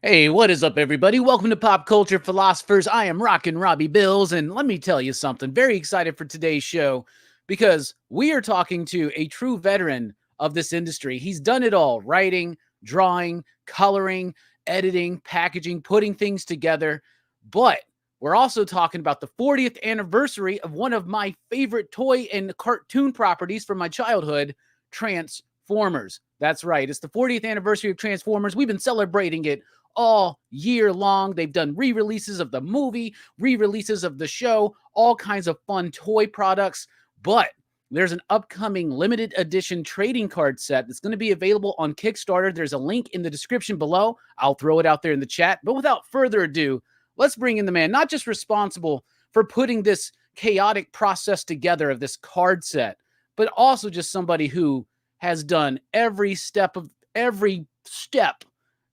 Hey, what is up, everybody? Welcome to Pop Culture Philosophers. I am Rockin Robbie Billups, and let me tell you something. Very excited for today's show because we are talking to a true veteran of this industry. He's done it all: writing, drawing, coloring, editing, packaging, putting things together. But we're also talking about the 40th anniversary of one of my favorite toy and cartoon properties from my childhood, Transformers. That's right. It's the 40th anniversary of Transformers. We've been celebrating it all year long. They've done re-releases of the movie, re-releases of the show, all kinds of fun toy products. But there's an upcoming limited edition trading card set that's going to be available on Kickstarter. There's a link in the description below. I'll throw it out there in the chat. But without further ado, let's bring in the man, not just responsible for putting this chaotic process together of this card set, but also just somebody who has done every step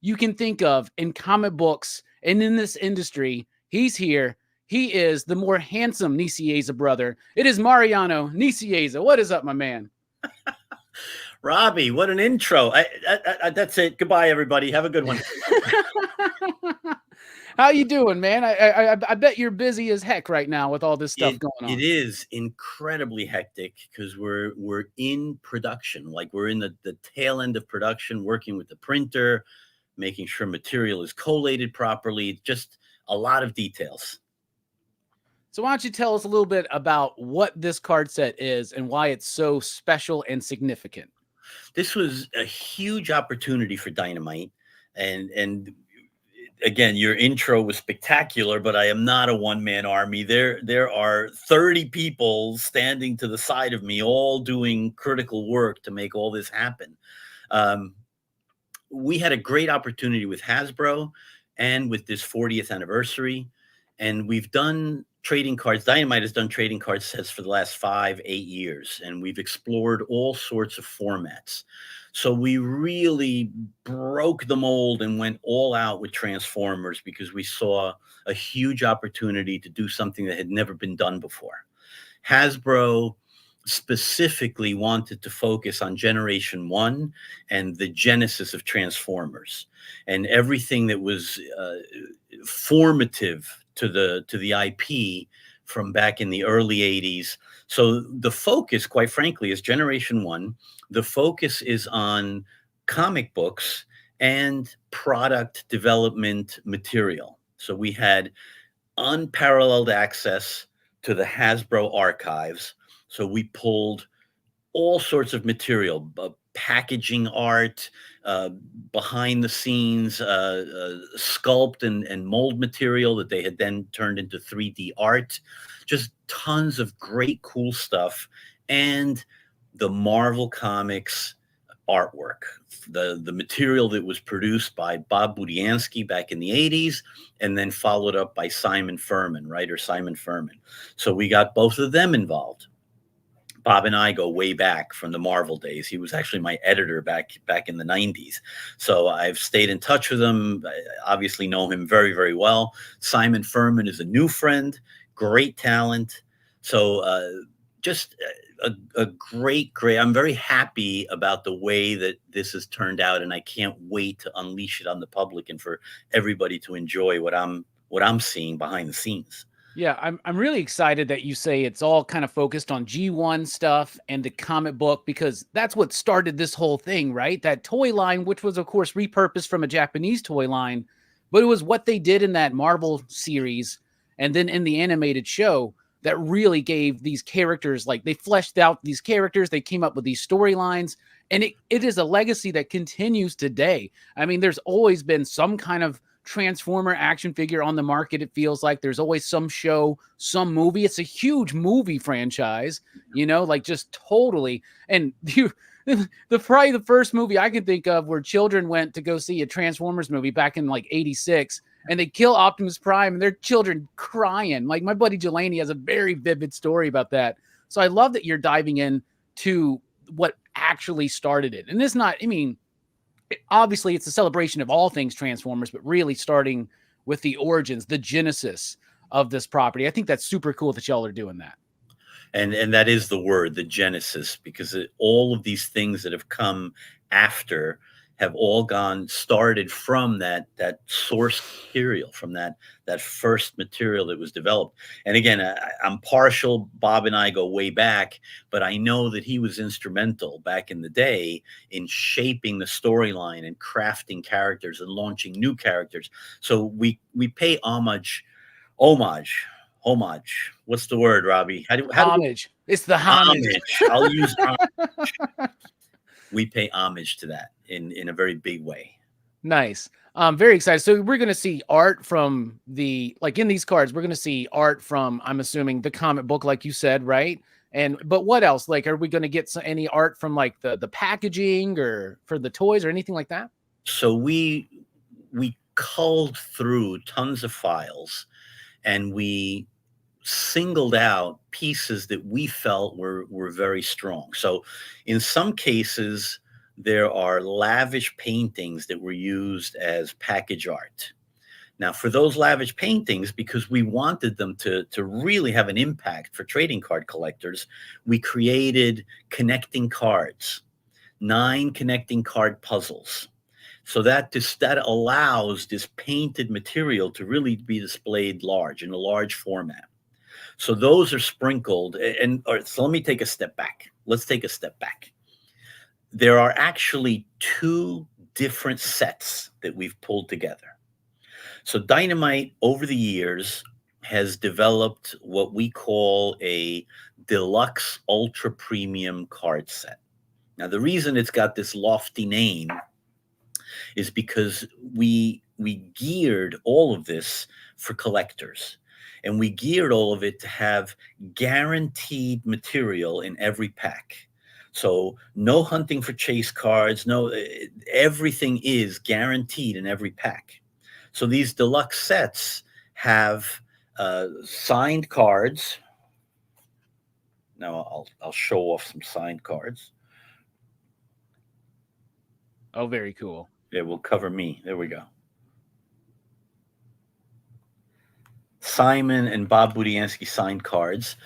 you can think of in comic books and in this industry. He's here. He is the more handsome Nicieza brother. It is Mariano Nicieza. What is up, my man? Robbie, what an intro. That's it. Goodbye, everybody. Have a good one. How you doing, man? I bet you're busy as heck right now with all this stuff going on. It is incredibly hectic because we're in production. Like we're in the tail end of production, working with the printer, making sure material is collated properly, just a lot of details. So why don't you tell us a little bit about what this card set is and why it's so special and significant? This was a huge opportunity for Dynamite. And again, your intro was spectacular, but I am not a one-man army. There are 30 people standing to the side of me, all doing critical work to make all this happen. We had a great opportunity with Hasbro and with this 40th anniversary. And we've done trading cards. Dynamite has done trading card sets for the last 5-8 years. And we've explored all sorts of formats. So we really broke the mold and went all out with Transformers because we saw a huge opportunity to do something that had never been done before. Hasbro specifically wanted to focus on Generation 1 and the genesis of Transformers and everything that was formative to the IP from back in the early 80s. So the focus, quite frankly, is Generation 1. The focus is on comic books and product development material. So we had unparalleled access to the Hasbro archives. So we pulled all sorts of material, packaging art, behind the scenes, sculpt and mold material that they had then turned into 3D art, just tons of great, cool stuff. And the Marvel Comics artwork, the material that was produced by Bob Budiansky back in the 80s, and then followed up by Simon Furman, writer Simon Furman. So we got both of them involved. Bob and I go way back from the Marvel days. He was actually my editor back in the 90s. So I've stayed in touch with him. I obviously know him very, very well. Simon Furman is a new friend, great talent. So just a great, I'm very happy about the way that this has turned out, and I can't wait to unleash it on the public and for everybody to enjoy what I'm seeing behind the scenes. Yeah, I'm really excited that you say it's all kind of focused on G1 stuff and the comic book, because that's what started this whole thing, right? That toy line, which was, of course, repurposed from a Japanese toy line, but it was what they did in that Marvel series and then in the animated show that really gave these characters, like they fleshed out these characters, they came up with these storylines, and it is a legacy that continues today. I mean, there's always been some kind of Transformer action figure on the market. It feels like there's always some show, some movie. It's a huge movie franchise, like just totally. And probably the first movie I can think of where children went to go see a Transformers movie back in like 86, and they kill Optimus Prime and their children crying. Like my buddy Jelani has a very vivid story about that. So I love that you're diving in to what actually started it. And it's not, obviously it's a celebration of all things Transformers, but really starting with the origins, the genesis of this property. I think that's super cool that y'all are doing that. And that is the word, the genesis, because all of these things that have come after have all started from that source material, from that first material that was developed. And again, I'm partial. Bob and I go way back, but I know that he was instrumental back in the day in shaping the storyline and crafting characters and launching new characters. So we pay homage. Homage. What's the word, Robbie? How do we Homage. It's the homage. homage? I'll use we pay homage to that in a very big way. Nice. I'm very excited. So we're going to see art from like in these cards, we're going to see art from, I'm assuming, the comic book, like you said, right? But what else? Like, are we going to get any art from like the packaging or for the toys or anything like that? So we culled through tons of files, and we singled out pieces that we felt were very strong. So in some cases, there are lavish paintings that were used as package art. Now, for those lavish paintings, because we wanted them to really have an impact for trading card collectors, we created connecting cards, 9 connecting card puzzles. So that allows this painted material to really be displayed large, in a large format. So those are sprinkled. So let me take a step back. Let's take a step back. There are actually 2 different sets that we've pulled together. So Dynamite, over the years, has developed what we call a deluxe ultra premium card set. Now, the reason it's got this lofty name is because we geared all of this for collectors. And we geared all of it to have guaranteed material in every pack. So no hunting for chase cards, everything is guaranteed in every pack. So these deluxe sets have signed cards. Now I'll show off some signed cards. Oh, very cool. It will cover me. There we go. Simon and Bob Budiansky signed cards.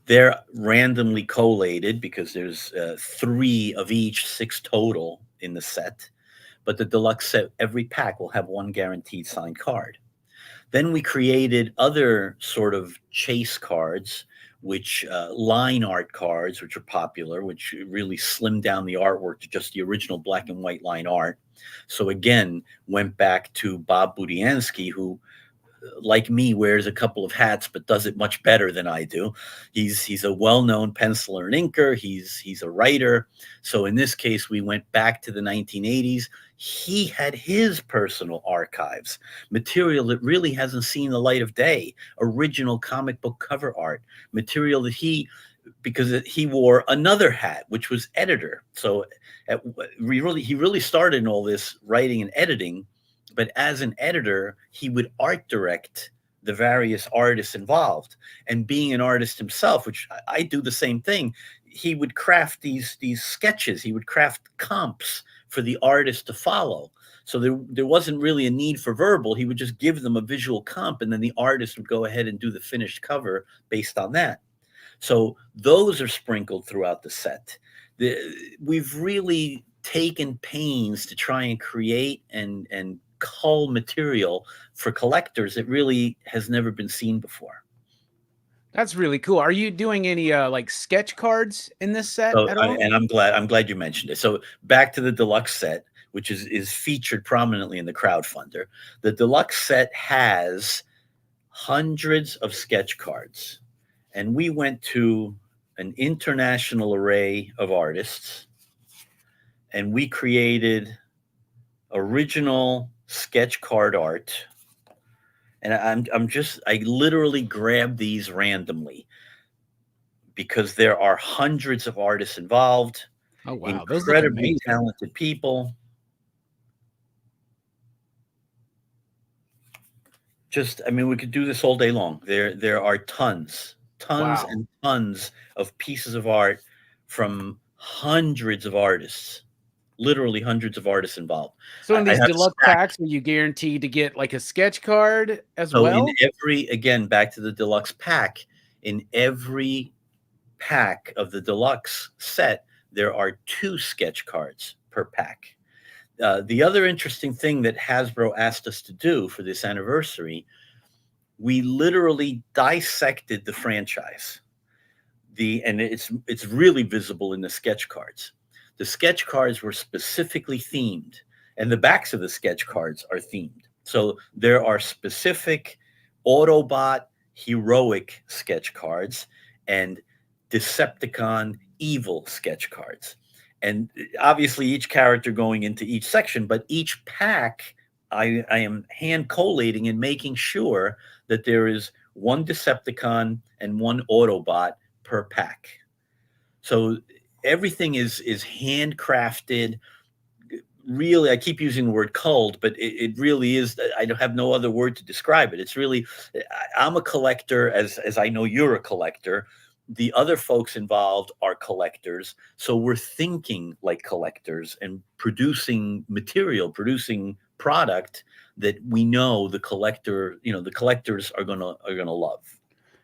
They're randomly collated because there's 3 of each, 6 total in the set. But the deluxe set, every pack will have 1 guaranteed signed card. Then we created other sort of chase cards, which line art cards, which are popular, which really slimmed down the artwork to just the original black and white line art. So again, went back to Bob Budiansky, who, like me, wears a couple of hats, but does it much better than I do. He's a well-known penciler and inker. He's a writer. So in this case, we went back to the 1980s. He had his personal archives, material that really hasn't seen the light of day, original comic book cover art, material that because he wore another hat, which was editor. So he really started in all this writing and editing. But as an editor, he would art direct the various artists involved. And being an artist himself, which I do the same thing, he would craft these sketches. He would craft comps for the artist to follow. So there wasn't really a need for verbal. He would just give them a visual comp, and then the artist would go ahead and do the finished cover based on that. So those are sprinkled throughout the set. We've really taken pains to try and create and cull material for collectors that really has never been seen before. That's really cool. Are you doing any like sketch cards in this set at all? And I'm glad you mentioned it. So back to the deluxe set, which is featured prominently in the crowdfunder. The deluxe set has hundreds of sketch cards, and we went to an international array of artists, and we created original sketch card art. And I literally grabbed these randomly because there are hundreds of artists involved. Oh, wow. Those look Incredibly amazing. talented people. We could do this all day long. There are tons Wow. and tons of pieces of art from hundreds of artists. Literally hundreds of artists involved. So in I these have deluxe stacked. packs, are you guaranteed to get like a sketch card as So well? again, back to the deluxe pack, in every pack of the deluxe set, there are 2 sketch cards per pack. The other interesting thing that Hasbro asked us to do for this anniversary, we literally dissected the franchise. And it's really visible in the sketch cards. The sketch cards were specifically themed, and the backs of the sketch cards are themed. So there are specific Autobot heroic sketch cards and Decepticon evil sketch cards. And obviously each character going into each section, but each pack I am hand collating and making sure that there is one Decepticon and one Autobot per pack. So everything is handcrafted. Really, I keep using the word culled, but it really is. I don't have no other word to describe it. It's really, I'm a collector, as I know you're a collector. The other folks involved are collectors. So we're thinking like collectors and producing material, producing product that we know the collectors are gonna love.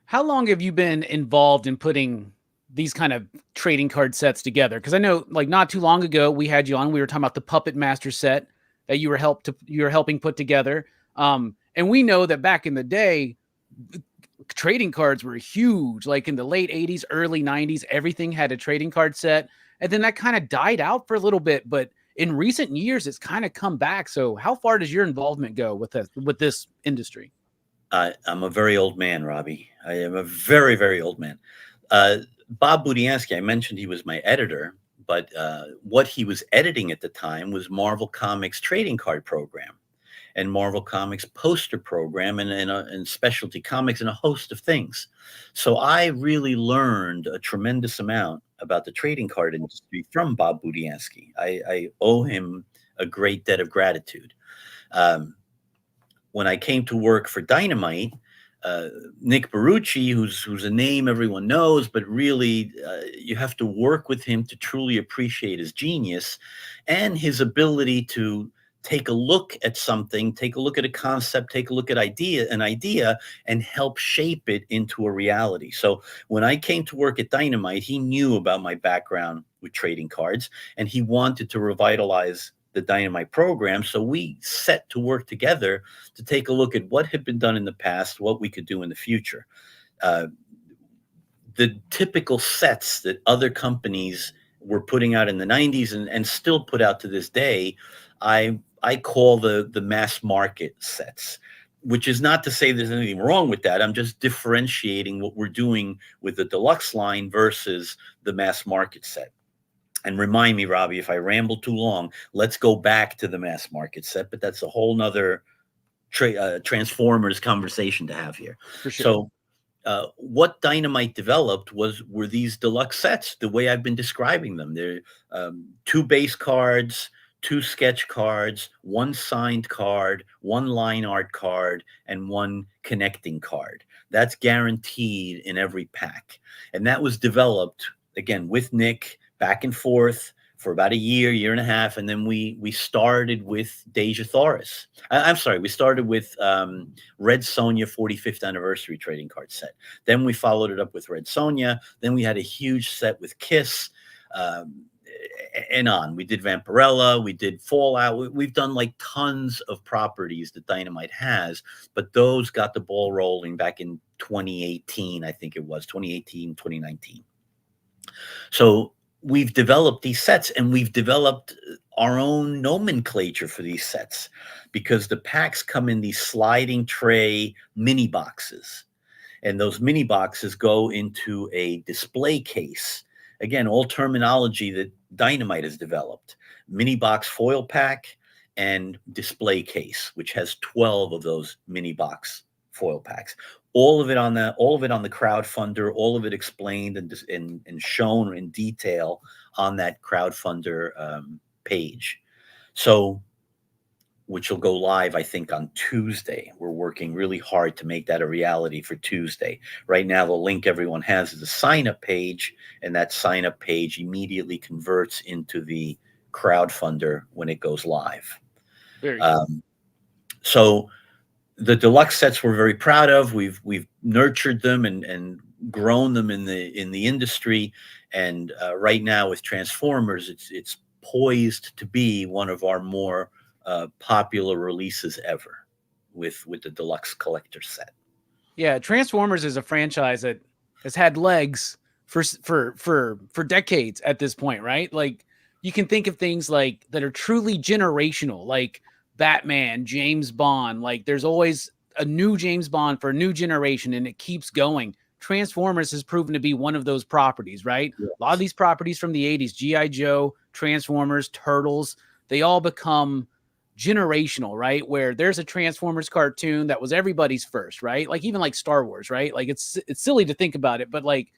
How long have you been involved in putting these kind of trading card sets together? Because I know, like, not too long ago we had you on. We were talking about the Puppet Master set that you were helping put together. And we know that back in the day, trading cards were huge. Like in the late '80s, early '90s, everything had a trading card set, and then that kind of died out for a little bit. But in recent years, it's kind of come back. So, how far does your involvement go with this industry? I'm a very old man, Robbie. I am a very, very old man. Bob Budiansky, I mentioned he was my editor, but what he was editing at the time was Marvel Comics trading card program and Marvel Comics poster program and specialty comics and a host of things. So I really learned a tremendous amount about the trading card industry from Bob Budiansky. I owe him a great debt of gratitude. When I came to work for Dynamite, Nick Barucci, who's a name everyone knows, but really you have to work with him to truly appreciate his genius and his ability to take a look at something, take a look at a concept, take a look at an idea, and help shape it into a reality. So when I came to work at Dynamite, he knew about my background with trading cards, and he wanted to revitalize the Dynamite program. So we set to work together to take a look at what had been done in the past, what we could do in the future. The typical sets that other companies were putting out in the 90s and still put out to this day, I call the mass market sets, which is not to say there's anything wrong with that. I'm just differentiating what we're doing with the deluxe line versus the mass market set. And remind me, Robbie, if I ramble too long, let's go back to the mass market set, but that's a whole nother Transformers conversation to have here. For sure. So what Dynamite developed were these deluxe sets, the way I've been describing them. They're 2 base cards, 2 sketch cards, 1 signed card, 1 line art card, and 1 connecting card. That's guaranteed in every pack. And that was developed, again, with Nick, back and forth for about a year and a half. And then we started with Deja Thoris. I'm sorry, we started with Red Sonja 45th anniversary trading card set. Then we followed it up with Red Sonja. Then we had a huge set with Kiss. And on. We did Vampirella, we did Fallout. We've done like tons of properties that Dynamite has, but those got the ball rolling back in 2018, I think it was 2018, 2019. So we've developed these sets and we've developed our own nomenclature for these sets because the packs come in these sliding tray mini boxes. And those mini boxes go into a display case. Again, all terminology that Dynamite has developed. Mini box foil pack and display case, which has 12 of those mini box foil packs. All of it on the crowdfunder, all of it explained and shown in detail on that crowdfunder page. So, which will go live, I think, on Tuesday. We're working really hard to make that a reality for Tuesday. Right now, the link everyone has is a sign-up page, and that sign-up page immediately converts into the crowdfunder when it goes live. Very cool. So the deluxe sets we're very proud of. We've nurtured them and grown them in the industry. And right now with Transformers, it's poised to be one of our more popular releases ever with the deluxe collector set. Yeah, Transformers is a franchise that has had legs for decades at this point, right? Like you can think of things like that are truly generational, like Batman, James Bond. Like there's always a new James Bond for a new generation, and it keeps going. Transformers has proven to be one of those properties, right? Yes. A lot of these properties from the 80s, G.I. Joe, Transformers, Turtles, they all become generational, right? Where there's a Transformers cartoon that was everybody's first, right? Like even like Star Wars, right? Like it's silly to think about it, but like,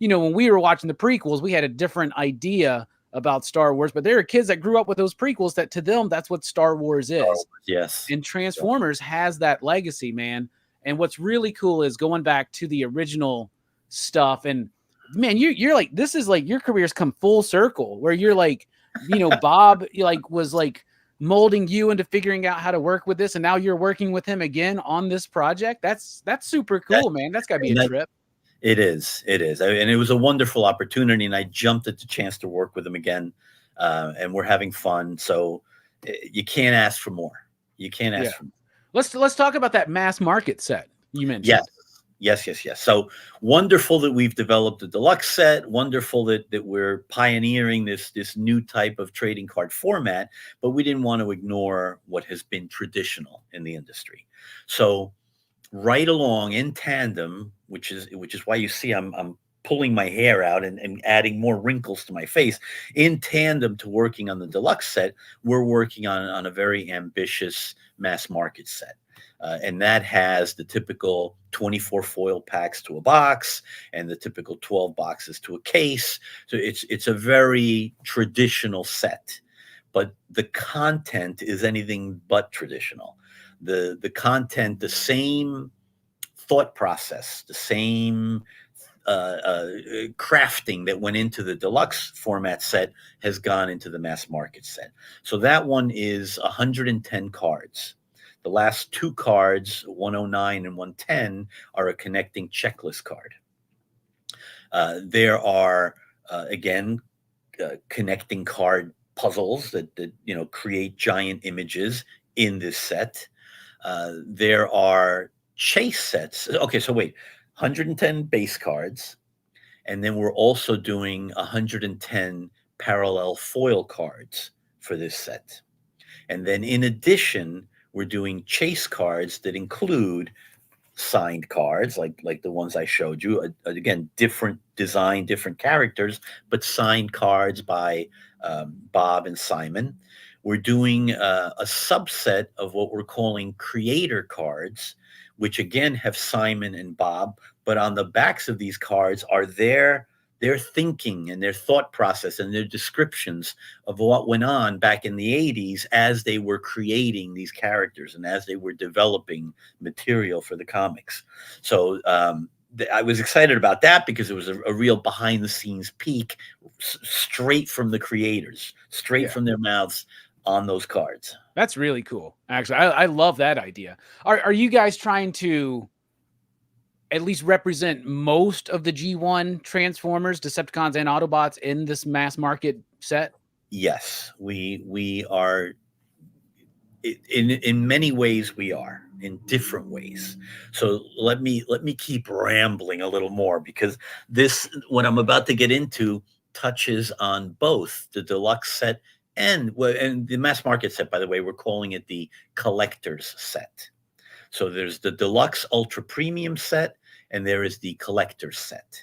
you know, when we were watching the prequels, we had a different idea about Star Wars, but there are kids that grew up with those prequels that to them that's what Star Wars is. Yes. And Transformers has that legacy, man. And what's really cool is going back to the original stuff. And man, you're like, this is like your career's come full circle where you're like, you know, Bob was like molding you into figuring out how to work with this, and now you're working with him again on this project. That's super cool, man. That's got to be a trip. It is, and it was a wonderful opportunity, and I jumped at the chance to work with him again, and we're having fun. So you can't ask for more. You can't ask for more. Let's talk about that mass market set you mentioned. Yes. So wonderful that we've developed a deluxe set. Wonderful that we're pioneering this new type of trading card format, but we didn't want to ignore what has been traditional in the industry. So right along in tandem, which is why you see I'm pulling my hair out and adding more wrinkles to my face. In tandem to working on the deluxe set, we're working on a very ambitious mass market set. And that has the typical 24 foil packs to a box and the typical 12 boxes to a case. So it's a very traditional set, but the content is anything but traditional. The content, the same thought process, the same crafting that went into the deluxe format set has gone into the mass market set. So that one is 110 cards. The last two cards, 109 and 110, are a connecting checklist card. There are, again, connecting card puzzles that create giant images in this set. There are chase sets. Okay, so wait, 110 base cards, and then we're also doing 110 parallel foil cards for this set. And then in addition, we're doing chase cards that include signed cards like the ones I showed you. Again, different design, different characters, but signed cards by Bob and Simon. We're doing a subset of what we're calling creator cards, which again have Simon and Bob, but on the backs of these cards are their thinking and their thought process and their descriptions of what went on back in the 80s as they were creating these characters and as they were developing material for the comics. So I was excited about that because it was a real behind the scenes peek straight from the creators, straight from their mouths on those cards. That's really cool. Actually, I love that idea. Are you guys trying to at least represent most of the G1 Transformers, Decepticons, and Autobots in this mass market set? Yes, we are. In many ways, we are in different ways. So let me keep rambling a little more because what I'm about to get into touches on both the deluxe set and the mass market set. By the way, we're calling it the collector's set. So there's the deluxe ultra premium set, and there is the collector's set.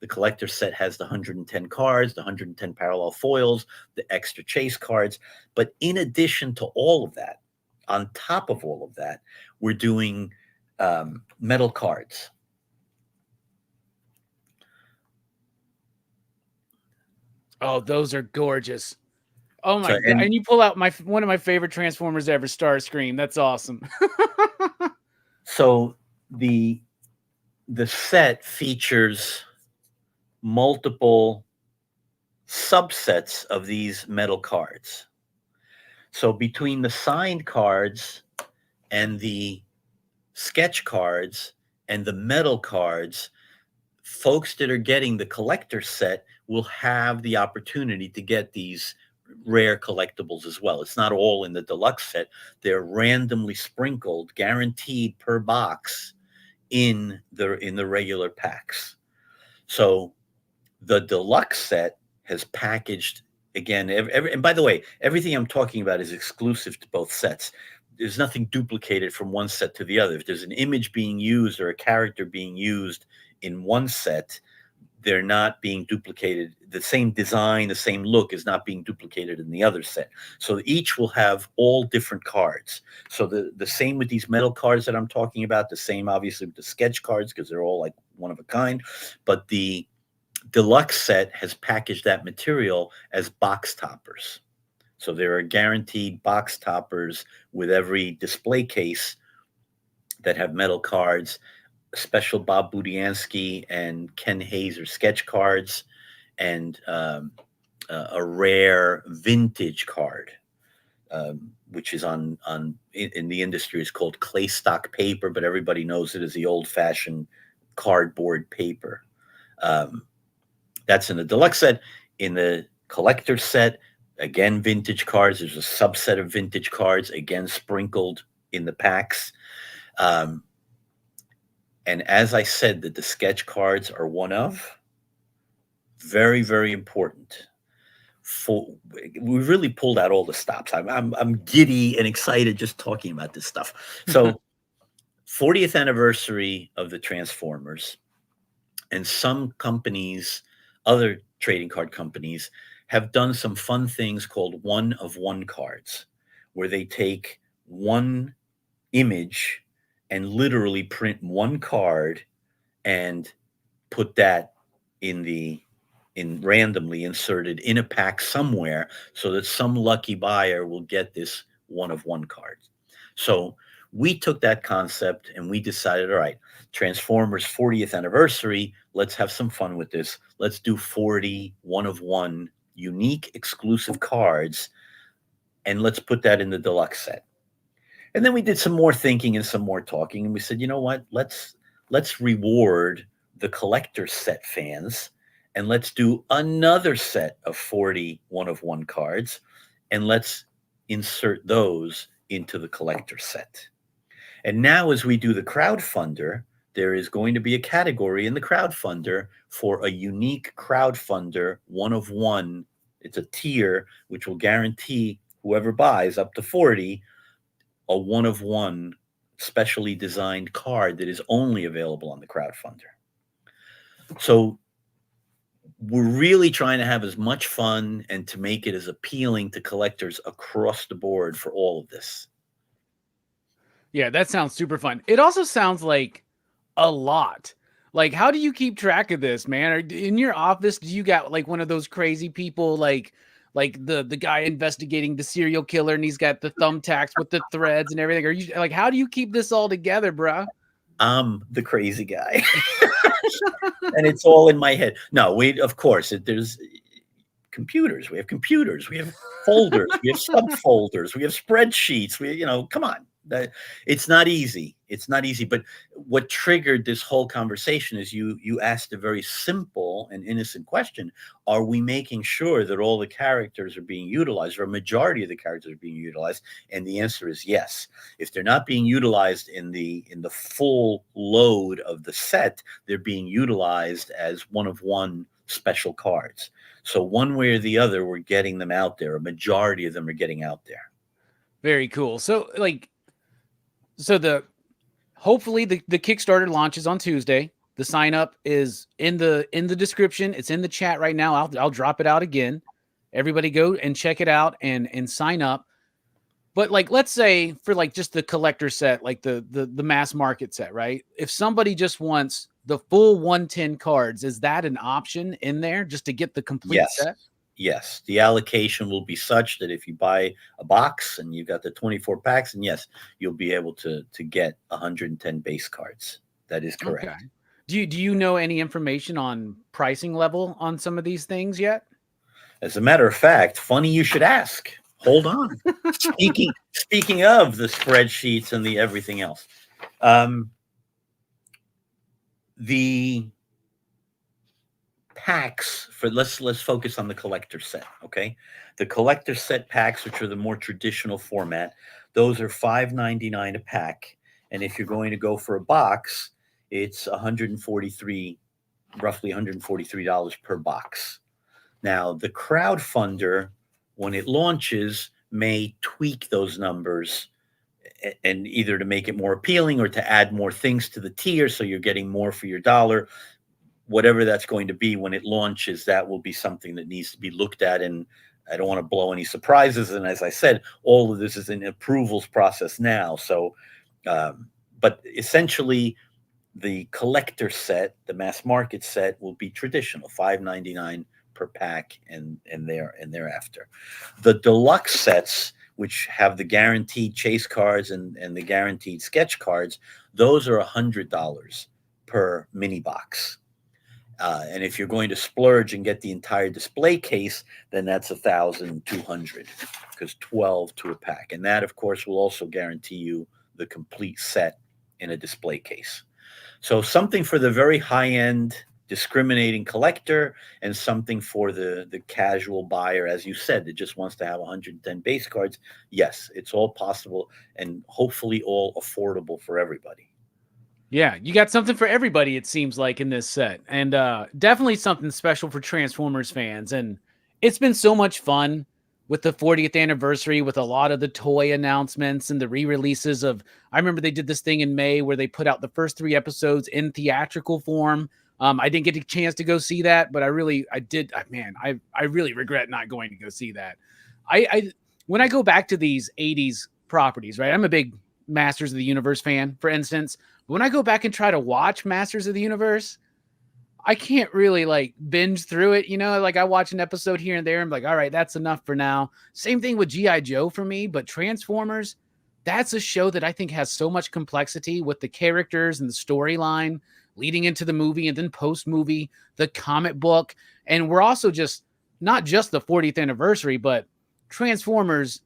The collector's set has the 110 cards, the 110 parallel foils, the extra chase cards. But in addition to all of that, on top of all of that, we're doing metal cards. Oh, those are gorgeous. Oh my God. And you pull out one of my favorite Transformers ever, Starscream. That's awesome. So the set features multiple subsets of these metal cards. So between the signed cards and the sketch cards and the metal cards, folks that are getting the collector set will have the opportunity to get these rare collectibles as well. It's not all in the deluxe set. They're randomly sprinkled, guaranteed per box in the regular packs. So the deluxe set has packaged, again, and by the way, everything I'm talking about is exclusive to both sets. There's nothing duplicated from one set to the other. If there's an image being used or a character being used in one set, they're not being duplicated. The same design, the same look is not being duplicated in the other set. So each will have all different cards. So the same with these metal cards that I'm talking about, the same obviously with the sketch cards, because they're all like one of a kind. But the deluxe set has packaged that material as box toppers. So there are guaranteed box toppers with every display case that have metal cards, special Bob Budiansky and Ken Hazer sketch cards, and a rare vintage card, which is in the industry is called clay stock paper, but everybody knows it as the old-fashioned cardboard paper. That's in the deluxe set. In the collector set, again, vintage cards. There's a subset of vintage cards, again, sprinkled in the packs. And as I said, that the sketch cards are one of, very, very important. We really pulled out all the stops. I'm giddy and excited just talking about this stuff. So 40th anniversary of the Transformers, and some companies, other trading card companies, have done some fun things called one-of-one cards, where they take one image and literally print one card and put that in randomly inserted in a pack somewhere, so that some lucky buyer will get this one-of-one card. So we took that concept and we decided, all right, Transformers 40th anniversary, let's have some fun with this. Let's do 40 one-of-one unique exclusive cards, and let's put that in the deluxe set. And then we did some more thinking and some more talking, and we said, you know what, let's reward the collector set fans, and let's do another set of 40 one-of-one cards, and let's insert those into the collector set. And now as we do the crowdfunder, there is going to be a category in the crowdfunder for a unique crowdfunder one-of-one. It's a tier which will guarantee whoever buys up to 40 a one-of-one specially designed card that is only available on the crowdfunder. So we're really trying to have as much fun and to make it as appealing to collectors across the board for all of this. Yeah, that sounds super fun. It also sounds like a lot. Like, how do you keep track of this, man? In your office, do you got like one of those crazy people, like the guy investigating the serial killer, and he's got the thumbtacks with the threads and everything? Are you like, how do you keep this all together, bro? I'm the crazy guy. And it's all in my head. No, of course, there's computers. We have computers. We have folders. We have subfolders. We have spreadsheets. Come on. It's not easy. It's not easy. But what triggered this whole conversation is you asked a very simple and innocent question. Are we making sure that all the characters are being utilized, or a majority of the characters are being utilized? And the answer is yes. If they're not being utilized in the full load of the set, they're being utilized as one-of-one special cards. So one way or the other, we're getting them out there. A majority of them are getting out there. Very cool. So hopefully the Kickstarter launches on Tuesday. The sign up is in the description. It's in the chat right now. I'll drop it out again. Everybody go and check it out and sign up. But like, let's say for like just the collector set, like the mass market set, right? If somebody just wants the full 110 cards, is that an option in there just to get the complete set? Yes, the allocation will be such that if you buy a box and you've got the 24 packs, and yes, you'll be able to get 110 base cards. That is correct. Okay. Do you know any information on pricing level on some of these things yet? As a matter of fact, funny you should ask. Hold on. Speaking of the spreadsheets and the everything else, the packs for let's focus on the collector set, okay? The collector set packs, which are the more traditional format, those are $5.99 a pack. And if you're going to go for a box, it's 143, roughly $143 per box. Now, the crowdfunder, when it launches, may tweak those numbers and either to make it more appealing or to add more things to the tier so you're getting more for your dollar. Whatever that's going to be when it launches, that will be something that needs to be looked at. And I don't want to blow any surprises. And as I said, all of this is an approvals process now. So, but essentially, the collector set, the mass market set, will be traditional, $5.99 per pack and thereafter. The deluxe sets, which have the guaranteed chase cards and the guaranteed sketch cards, those are $100 per mini box. And if you're going to splurge and get the entire display case, then that's $1,200 because 12 to a pack. And that, of course, will also guarantee you the complete set in a display case. So something for the very high-end discriminating collector and something for the casual buyer, as you said, that just wants to have 110 base cards. Yes, it's all possible and hopefully all affordable for everybody. Yeah, you got something for everybody, it seems like, in this set. And definitely something special for Transformers fans. And it's been so much fun with the 40th anniversary, with a lot of the toy announcements and the re-releases of, I remember they did this thing in May where they put out the first 3 episodes in theatrical form. I didn't get a chance to go see that, but I really regret not going to go see that. When I go back to these 80s properties, right? I'm a big Masters of the Universe fan, for instance. When I go back and try to watch Masters of the Universe, I can't really like binge through it. You know, like I watch an episode here and there. I'm like, all right, that's enough for now. Same thing with G.I. Joe for me, but Transformers, that's a show that I think has so much complexity with the characters and the storyline leading into the movie and then post-movie, the comic book. And we're also just, not just the 40th anniversary, but Transformers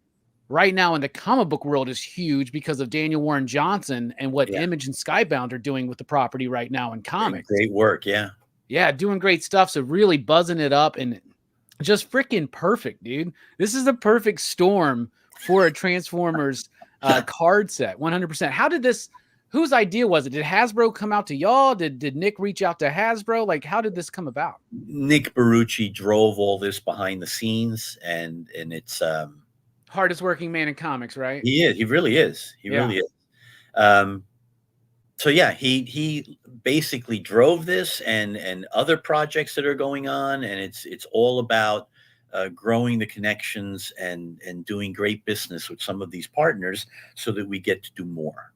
right now in the comic book world is huge because of Daniel Warren Johnson and what Image and Skybound are doing with the property right now in comics. Great work, yeah. Yeah, doing great stuff. So really buzzing it up and just freaking perfect, dude. This is the perfect storm for a Transformers card set, 100%. How did this, whose idea was it? Did Hasbro come out to y'all? Did Nick reach out to Hasbro? Like, how did this come about? Nick Barucci drove all this behind the scenes, and it's hardest working man in comics, right? He is. He really is. He really is. So yeah, he basically drove this and other projects that are going on, and it's all about growing the connections and doing great business with some of these partners so that we get to do more.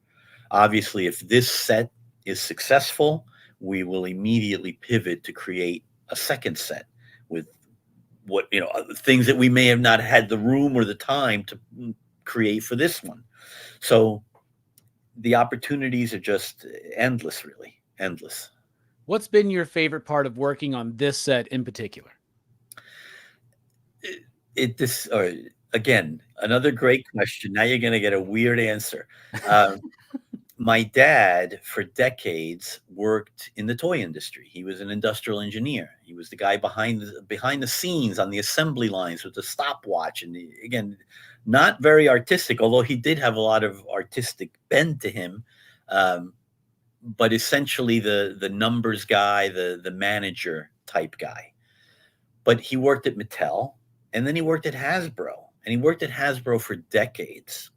Obviously, if this set is successful, we will immediately pivot to create a second set with things that we may have not had the room or the time to create for this one. So the opportunities are just endless, really endless. What's been your favorite part of working on this set in particular? Again, another great question. Now you're going to get a weird answer. My dad, for decades, worked in the toy industry. He was an industrial engineer. He was the guy behind the scenes on the assembly lines with the stopwatch. And again, not very artistic, although he did have a lot of artistic bend to him. But essentially the numbers guy, the manager type guy. But he worked at Mattel, and then he worked at Hasbro. And he worked at Hasbro for decades.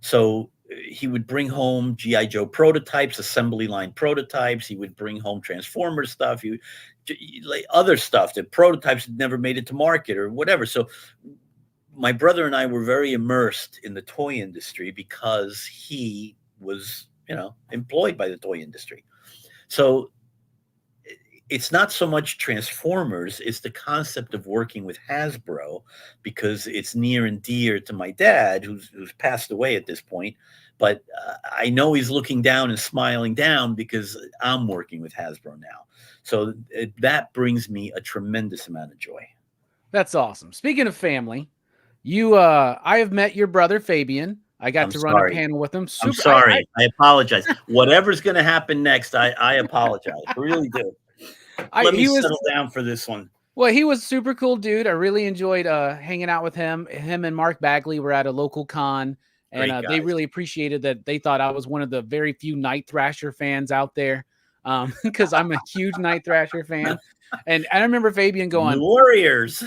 So he would bring home G.I. Joe prototypes, assembly line prototypes. He would bring home Transformers stuff, other stuff that prototypes had never made it to market or whatever. So my brother and I were very immersed in the toy industry because he was, employed by the toy industry. So it's not so much Transformers, it's the concept of working with Hasbro, because it's near and dear to my dad, who's passed away at this point. But I know he's looking down and smiling down because I'm working with Hasbro now. So that brings me a tremendous amount of joy. That's awesome. Speaking of family, I have met your brother, Fabian. I got to run a panel with him. I'm sorry. I apologize. Whatever's going to happen next, I apologize. I really do. Let me He was, settle down for this one. well, he was super cool dude. I really enjoyed hanging out with him. Him and Mark Bagley were at a local con, and Great they guys. really appreciated that. They thought I was one of the very few Night Thrasher fans out there, because I'm a huge Night Thrasher fan. And I remember Fabian going, New Warriors.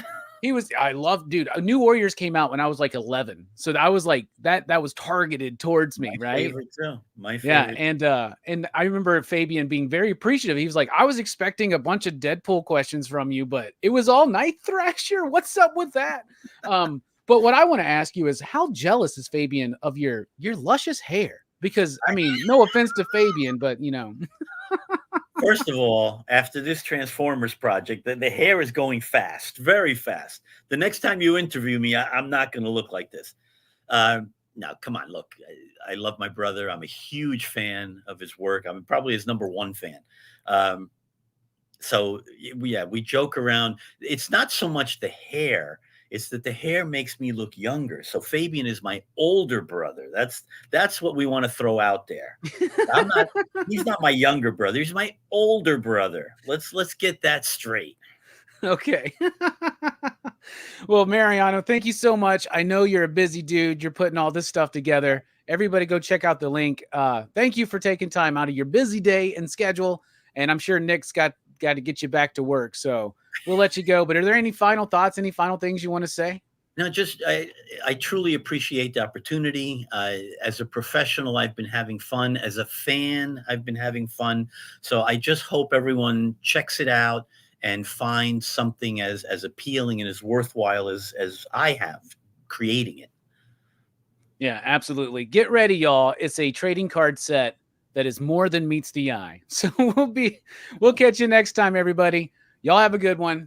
I love, dude, New Warriors came out when I was like 11. So I was like, that was targeted towards me, My right? favorite too. My Yeah, favorite. and I remember Fabian being very appreciative. He was like, "I was expecting a bunch of Deadpool questions from you, but it was all Night Thrasher. What's up with that?" But what I want to ask you is, how jealous is Fabian of your luscious hair? Because I mean, no offense to Fabian, but you know, First of all, after this Transformers project, the hair is going fast, very fast. The next time you interview me, I'm not going to look like this. Now, come on, look, I love my brother. I'm a huge fan of his work. I'm probably his number one fan. Um, so yeah, we joke around. It's not so much the hair; it's that the hair makes me look younger. So Fabian is my older brother. That's what we want to throw out there. I'm not. He's not my younger brother. He's my older brother. Let's get that straight. okay. Well, Mariano, thank you so much. I know you're a busy dude. You're putting all this stuff together. Everybody go check out the link. Thank you for taking time out of your busy day and schedule. And I'm sure Nick's got to get you back to work. So we'll let you go. But are there any final thoughts, any final things you want to say? No, just I truly appreciate the opportunity. As a professional, I've been having fun. As a fan, I've been having fun. So I just hope everyone checks it out and finds something as appealing and as worthwhile as I have creating it. Yeah, absolutely. Get ready, y'all. It's a trading card set that is more than meets the eye. So we'll catch you next time, everybody. Y'all have a good one.